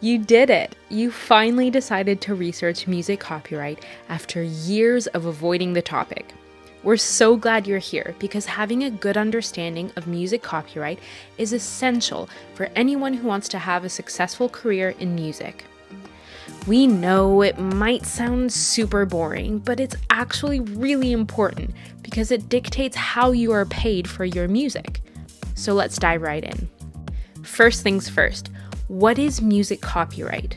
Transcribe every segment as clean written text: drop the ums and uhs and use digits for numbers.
You did it! You finally decided to research music copyright after years of avoiding the topic. We're so glad you're here because having a good understanding of music copyright is essential for anyone who wants to have a successful career in music. We know it might sound super boring, but it's actually really important because it dictates how you are paid for your music. So let's dive right in. First things first, what is music copyright?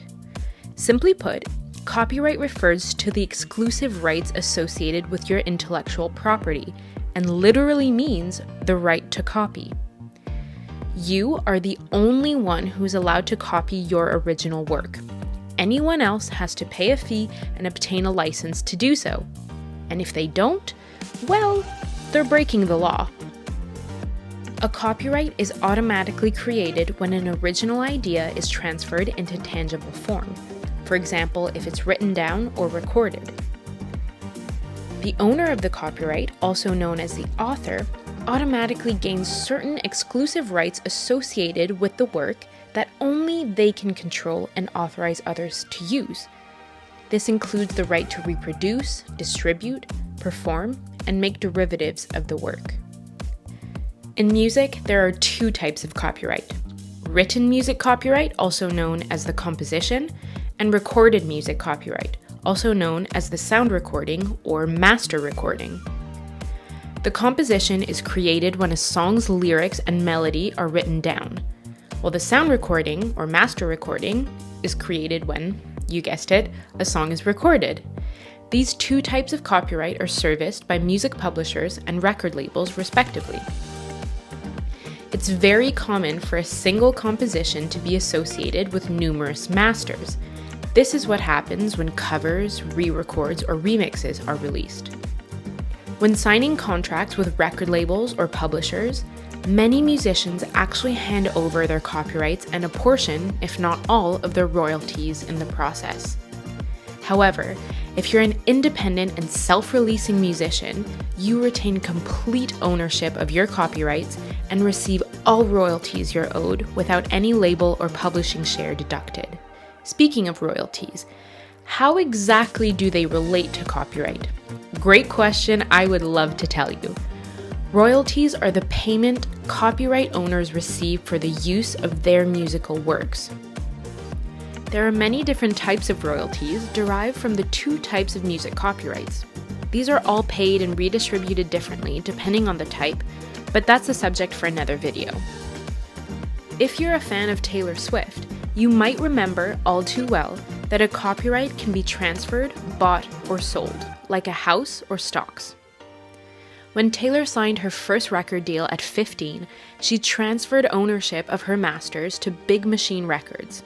Simply put, copyright refers to the exclusive rights associated with your intellectual property and literally means the right to copy. You are the only one who's allowed to copy your original work. Anyone else has to pay a fee and obtain a license to do so. And if they don't, well, they're breaking the law. A copyright is automatically created when an original idea is transferred into tangible form. For example, if it's written down or recorded. The owner of the copyright, also known as the author, automatically gains certain exclusive rights associated with the work that only they can control and authorize others to use. This includes the right to reproduce, distribute, perform, and make derivatives of the work. In music, there are two types of copyright: written music copyright, also known as the composition, and recorded music copyright, also known as the sound recording or master recording. The composition is created when a song's lyrics and melody are written down, while the sound recording or master recording is created when, you guessed it, a song is recorded. These two types of copyright are serviced by music publishers and record labels respectively. It's very common for a single composition to be associated with numerous masters. This is what happens when covers, re-records, or remixes are released. When signing contracts with record labels or publishers, many musicians actually hand over their copyrights and a portion, if not all, of their royalties in the process. However, if you're an independent and self-releasing musician, you retain complete ownership of your copyrights and receive all royalties you're owed without any label or publishing share deducted. Speaking of royalties, how exactly do they relate to copyright? Great question, I would love to tell you. Royalties are the payment copyright owners receive for the use of their musical works. There are many different types of royalties derived from the two types of music copyrights. These are all paid and redistributed differently depending on the type, but that's a subject for another video. If you're a fan of Taylor Swift, you might remember all too well that a copyright can be transferred, bought, or sold, like a house or stocks. When Taylor signed her first record deal at 15, she transferred ownership of her masters to Big Machine Records.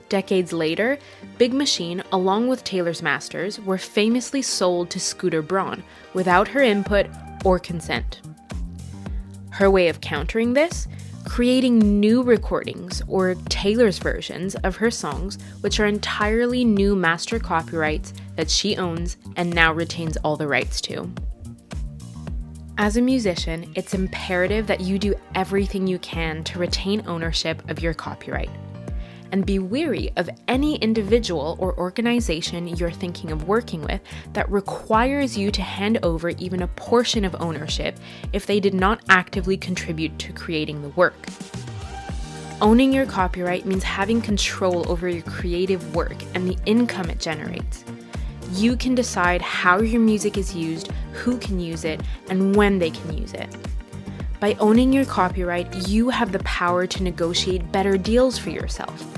Decades later, Big Machine, along with Taylor's masters, were famously sold to Scooter Braun without her input or consent. Her way of countering this? Creating new recordings, or Taylor's versions, of her songs, which are entirely new master copyrights that she owns and now retains all the rights to. As a musician, it's imperative that you do everything you can to retain ownership of your copyright. And be wary of any individual or organization you're thinking of working with that requires you to hand over even a portion of ownership if they did not actively contribute to creating the work. Owning your copyright means having control over your creative work and the income it generates. You can decide how your music is used, who can use it, and when they can use it. By owning your copyright, you have the power to negotiate better deals for yourself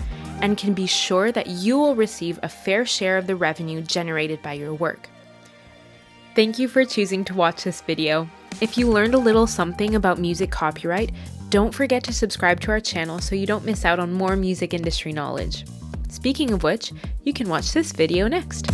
and can be sure that you will receive a fair share of the revenue generated by your work. Thank you for choosing to watch this video. If you learned a little something about music copyright, don't forget to subscribe to our channel so you don't miss out on more music industry knowledge. Speaking of which, you can watch this video next.